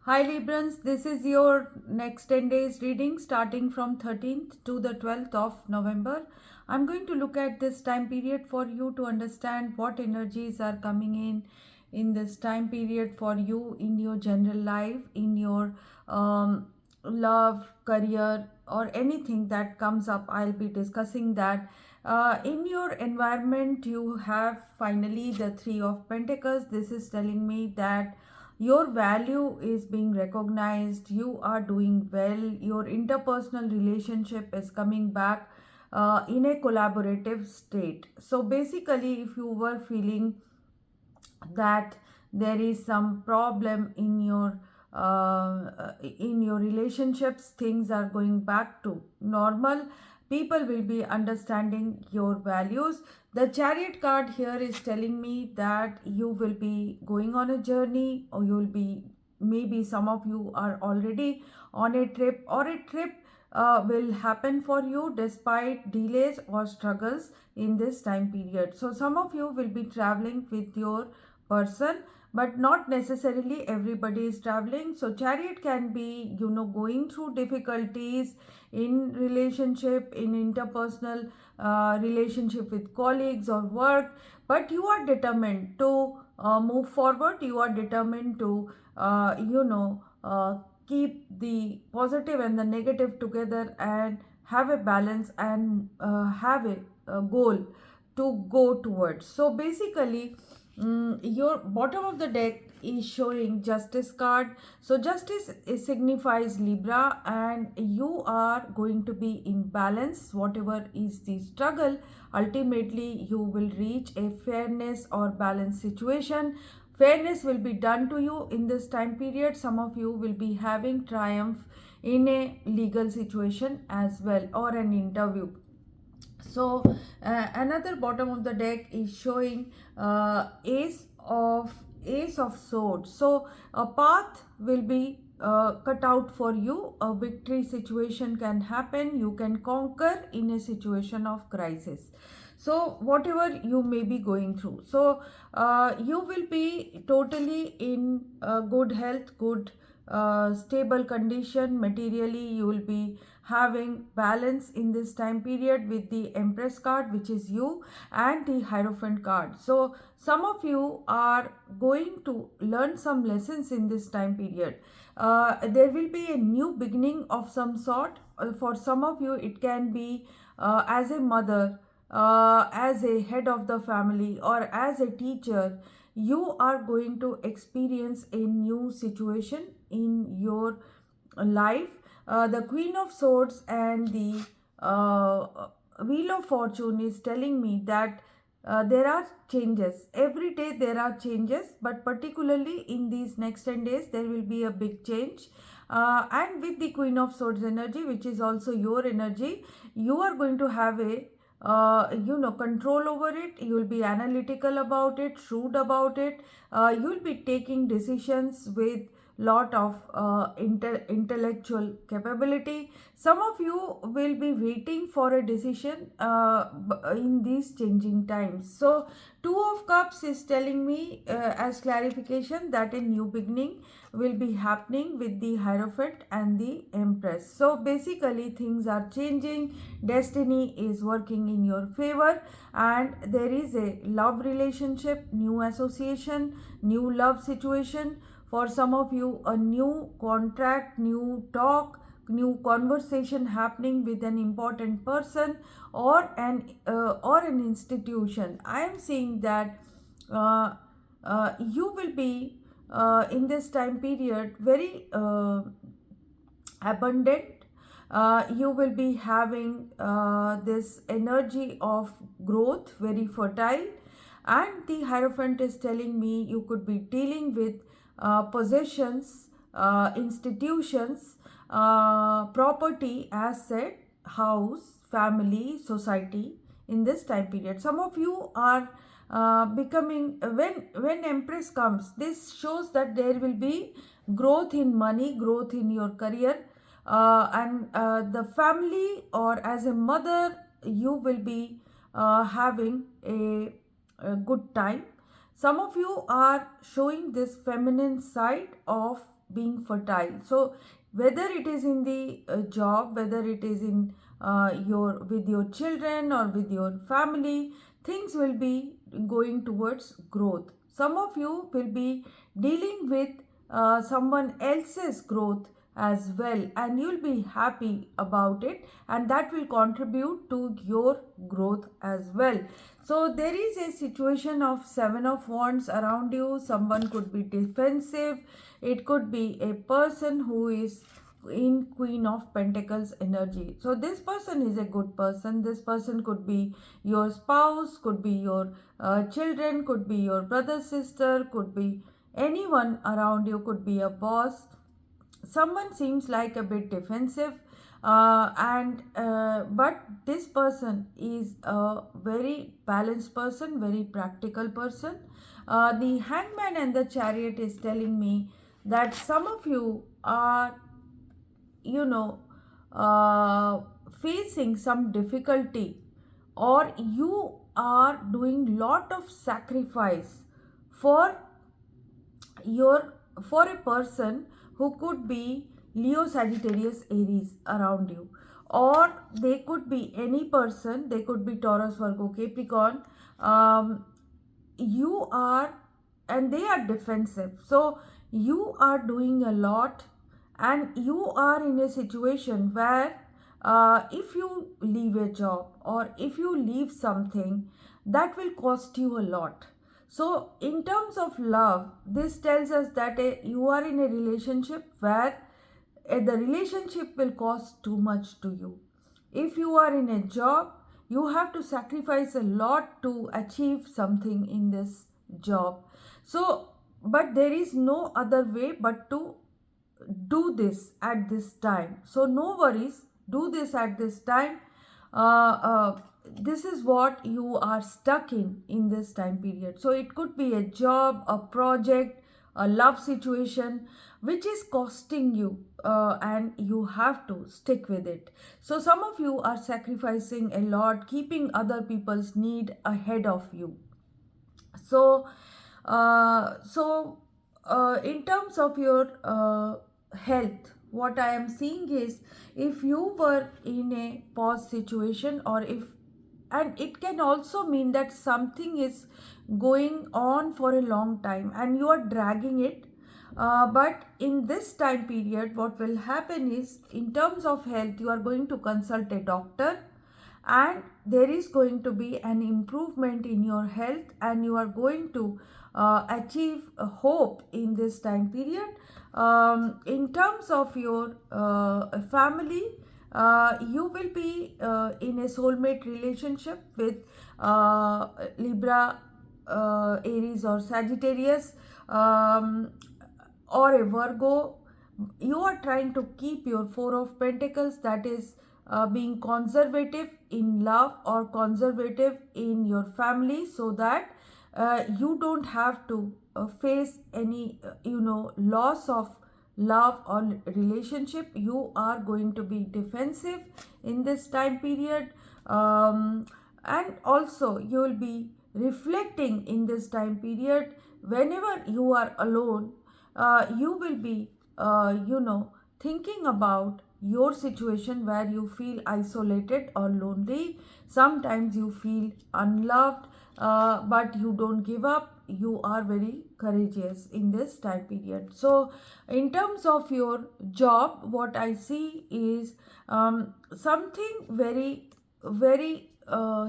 Hi Librans, this is your next 10 days reading starting from 13th to the 12th of November. I'm going to look at this time period for you to understand what energies are coming in this time period for you in your general life, in your love, career, or anything that comes up. I'll be discussing that. In your environment, you have finally the Three of Pentacles. This is telling me that your value is being recognized, you are doing well, your interpersonal relationship is coming back in a collaborative state. So basically, if you were feeling that there is some problem in your relationships, things are going back to normal, people will be understanding your values. The Chariot card here is telling me that you will be going on a journey, or you will be, maybe some of you are already on a trip, or a trip will happen for you despite delays or struggles in this time period. So some of you will be traveling with your person, but not necessarily everybody is traveling. So Chariot can be, going through difficulties in relationship, in interpersonal relationship with colleagues or work, but you are determined to move forward, you are determined to keep the positive and the negative together and have a balance and have a goal to go towards. So basically, your bottom of the deck is showing Justice card. So justice signifies Libra, and you are going to be in balance. Whatever is the struggle, ultimately you will reach a fairness or balanced situation. Fairness will be done to you in this time period. Some of you will be having triumph in a legal situation as well, or an interview. So another bottom of the deck is showing ace of swords. So a path will be cut out for you, a victory situation can happen, you can conquer in a situation of crisis. So whatever you may be going through, so you will be totally in good health, good stable condition. Materially, you will be having balance in this time period with the Empress card, which is you, and the Hierophant card. So some of you are going to learn some lessons in this time period. There will be a new beginning of some sort. For some of you, it can be as a mother, as a head of the family, or as a teacher. You are going to experience a new situation in your life. The Queen of Swords and the Wheel of Fortune is telling me that there are changes. Every day there are changes, but particularly in these next 10 days, there will be a big change. And with the Queen of Swords energy, which is also your energy, you are going to have a control over it. You will be analytical about it, shrewd about it. You will be taking decisions with lot of intellectual capability. Some of you will be waiting for a decision in these changing times. So Two of Cups is telling me as clarification that a new beginning will be happening with the Hierophant and the Empress. So basically things are changing, destiny is working in your favor, and there is a love relationship, new association, new love situation. For some of you, a new contract, new talk, new conversation happening with an important person, or an institution. I am seeing that you will be in this time period very abundant. You will be having this energy of growth, very fertile. And the Hierophant is telling me you could be dealing with possessions, institutions, property, asset, house, family, society in this time period. Some of you are becoming, when Empress comes, this shows that there will be growth in money, growth in your career, and the family, or as a mother, you will be having a good time. Some of you are showing this feminine side of being fertile. So whether it is in the job, whether it is in your with your children or with your family, things will be going towards growth. Some of you will be dealing with someone else's growth as well, and you'll be happy about it, and that will contribute to your growth as well. So there is a situation of 7 of Wands around you. Someone could be defensive. It could be a person who is in Queen of Pentacles energy. So this person is a good person. This person could be your spouse, could be your children, could be your brother, sister, could be anyone around you, could be a boss. Someone seems like a bit defensive, and but this person is a very balanced person, very practical person. The Hangman and the Chariot is telling me that some of you are, you know, uh, facing some difficulty, or you are doing lot of sacrifice for your for a person who could be Leo, Sagittarius, Aries around you, or they could be any person. They could be Taurus, Virgo, Capricorn. You are, and they are defensive. So you are doing a lot, and you are in a situation where if you leave a job or if you leave something, that will cost you a lot. So in terms of love, this tells us that you are in a relationship where the relationship will cost too much to you. If you are in a job, you have to sacrifice a lot to achieve something in this job. So, but there is no other way but to do this at this time. So no worries, do this at this time. This is what you are stuck in this time period. So it could be a job, a project, a love situation which is costing you, and you have to stick with it. So some of you are sacrificing a lot, keeping other people's need ahead of you. So in terms of your health, what I am seeing is, if you were in a pause situation, or if, and it can also mean that something is going on for a long time and you are dragging it, but in this time period what will happen is, in terms of health, you are going to consult a doctor, and there is going to be an improvement in your health, and you are going to achieve a hope in this time period. In terms of your family, you will be in a soulmate relationship with Libra, Aries, or Sagittarius, um, or a Virgo. You are trying to keep your Four of Pentacles, that is being conservative in love or conservative in your family, so that you don't have to face any loss of love or relationship. You are going to be defensive in this time period, and also you will be reflecting in this time period. Whenever you are alone, you will be thinking about your situation where you feel isolated or lonely. Sometimes you feel unloved, but you don't give up. You are very courageous in this time period. So in terms of your job, what I see is something very very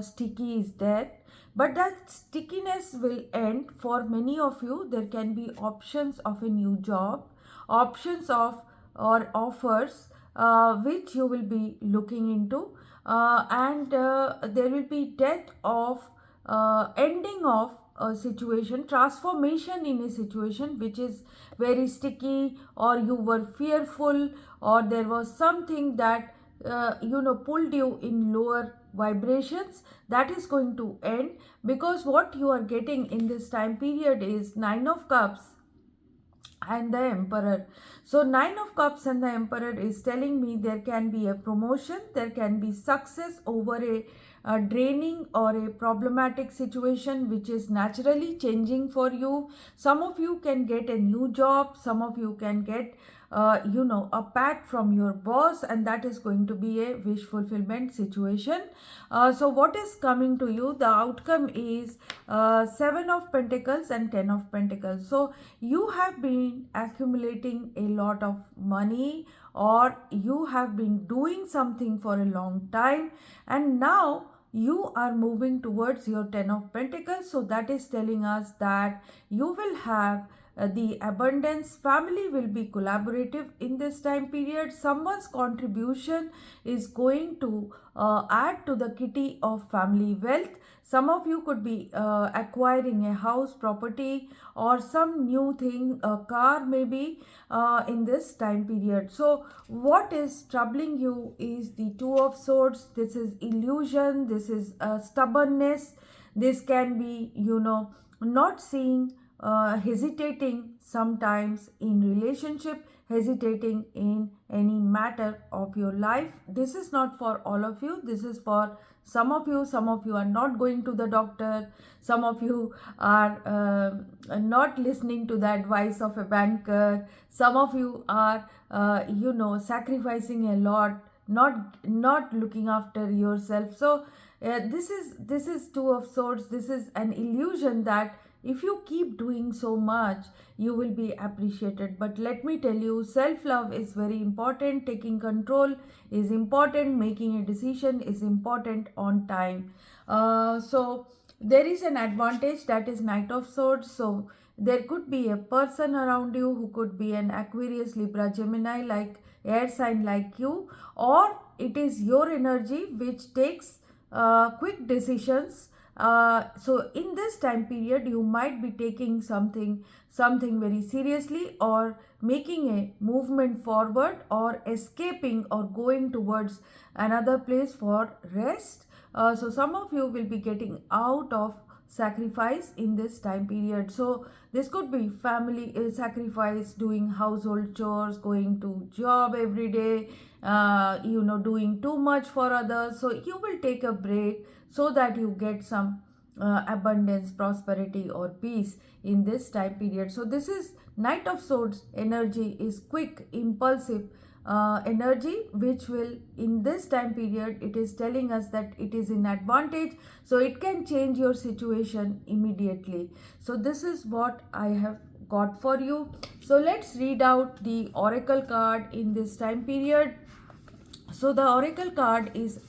sticky is there, but that stickiness will end. For many of you, there can be options of a new job, options of or offers which you will be looking into, and there will be death of ending of a situation, transformation in a situation which is very sticky, or you were fearful, or there was something that pulled you in lower vibrations. That is going to end, because what you are getting in this time period is Nine of Cups and the Emperor. So Nine of Cups and the Emperor is telling me there can be a promotion, there can be success over a draining or a problematic situation which is naturally changing for you. Some of you can get a new job, some of you can get a pat from your boss, and that is going to be a wish fulfillment situation. So what is coming to you? The outcome is Seven of Pentacles and Ten of Pentacles. So you have been accumulating a lot of money, or you have been doing something for a long time, and now you are moving towards your Ten of Pentacles. So that is telling us that you will have the abundance. Family will be collaborative in this time period. Someone's contribution is going to add to the kitty of family wealth. Some of you could be acquiring a house, property, or some new thing, a car maybe, in this time period. So what is troubling you is the Two of Swords. This is illusion, this is stubbornness, this can be, not seeing, hesitating sometimes in relationship, hesitating in any matter of your life. This is not for all of you, this is for some of you. Some of you are not going to the doctor, some of you are not listening to the advice of a banker, some of you are sacrificing a lot, not looking after yourself. So this is Two of Swords. This is an illusion that if you keep doing so much, you will be appreciated. But let me tell you, self love is very important, taking control is important, making a decision is important on time. So there is an advantage, that is Knight of Swords. So there could be a person around you who could be an Aquarius, Libra, Gemini, like air sign like you, or it is your energy which takes quick decisions. So in this time period, you might be taking something very seriously, or making a movement forward, or escaping, or going towards another place for rest. So some of you will be getting out of sacrifice in this time period. So this could be family sacrifice, doing household chores, going to job every day, doing too much for others. So you will take a break so that you get some abundance, prosperity, or peace in this time period. So this is Knight of Swords energy, is quick, impulsive energy, which will, in this time period, it is telling us that it is in advantage, so it can change your situation immediately. So this is what I have got for you. So let's read out the oracle card in this time period. So the oracle card is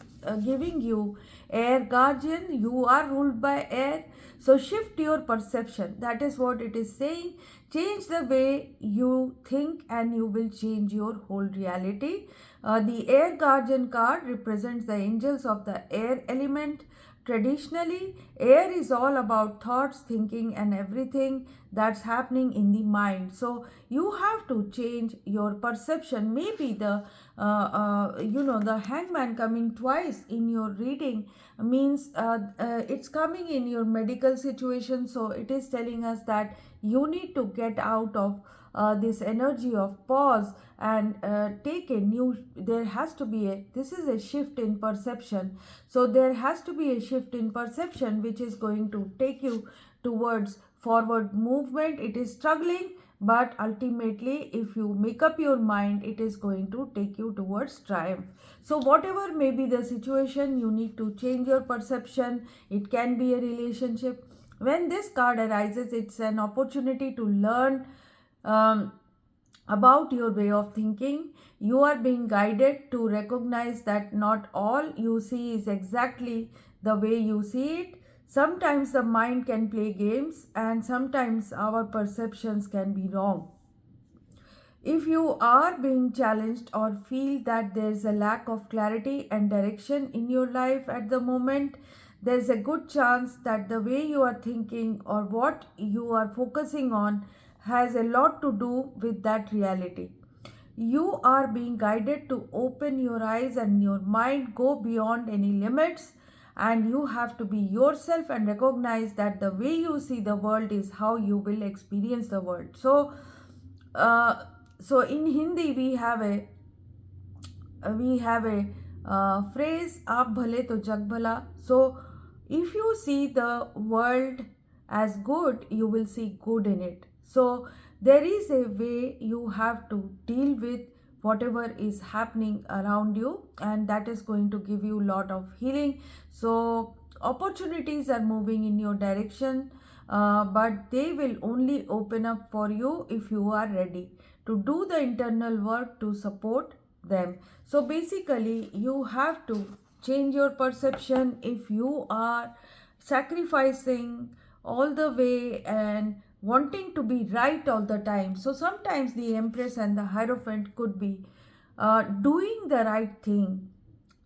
giving you air guardian. You are ruled by air, so shift your perception. That is what it is saying. Change the way you think and you will change your whole reality. The air guardian card represents the angels of the air element. Traditionally, air is all about thoughts, thinking, and everything that's happening in the mind. So you have to change your perception. Maybe the hangman coming twice in your reading means it's coming in your medical situation. So it is telling us that you need to get out of this energy of pause, and take a new, there has to be a, this is a shift in perception. So there has to be a shift in perception which is going to take you towards forward movement. It is struggling, but ultimately if you make up your mind, it is going to take you towards triumph. So whatever may be the situation, you need to change your perception. It can be a relationship. When this card arises, it's an opportunity to learn um, about your way of thinking. You are being guided to recognize that not all you see is exactly the way you see it. Sometimes the mind can play games, and sometimes our perceptions can be wrong. If you are being challenged or feel that there's a lack of clarity and direction in your life at the moment, there's a good chance that the way you are thinking or what you are focusing on has a lot to do with that reality. You are being guided to open your eyes and your mind, go beyond any limits, and you have to be yourself and recognize that the way you see the world is how you will experience the world. Uh, so in Hindi we have a phrase "आप भले तो जग भला." So if you see the world as good, you will see good in it. So there is a way you have to deal with whatever is happening around you, and that is going to give you a lot of healing. So opportunities are moving in your direction, but they will only open up for you if you are ready to do the internal work to support them. So basically you have to change your perception. If you are sacrificing all the way and wanting to be right all the time, so sometimes the Empress and the Hierophant could be doing the right thing.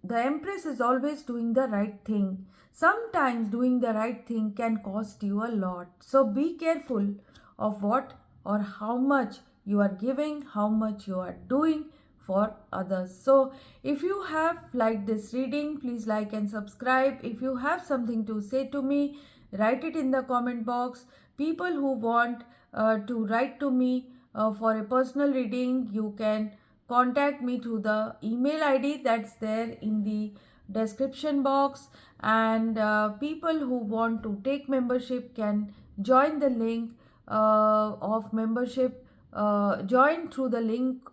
The Empress is always doing the right thing. Sometimes doing the right thing can cost you a lot. So be careful of what or how much you are giving, how much you are doing for others. So if you have liked this reading, please like and subscribe. If you have something to say to me, write it in the comment box. People who want to write to me for a personal reading, you can contact me through the email ID that's there in the description box. And people who want to take membership can join the link of membership, join through the link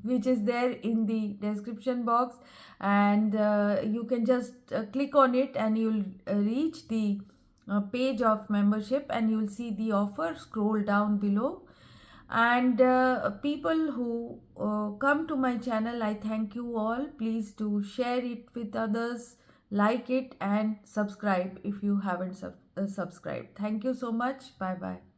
which is there in the description box, and you can just click on it and you'll reach the page of membership, and you'll see the offer. Scroll down below. And people who come to my channel, I thank you all. Please do share it with others, like it, and subscribe if you haven't subscribed. Thank you so much. Bye bye.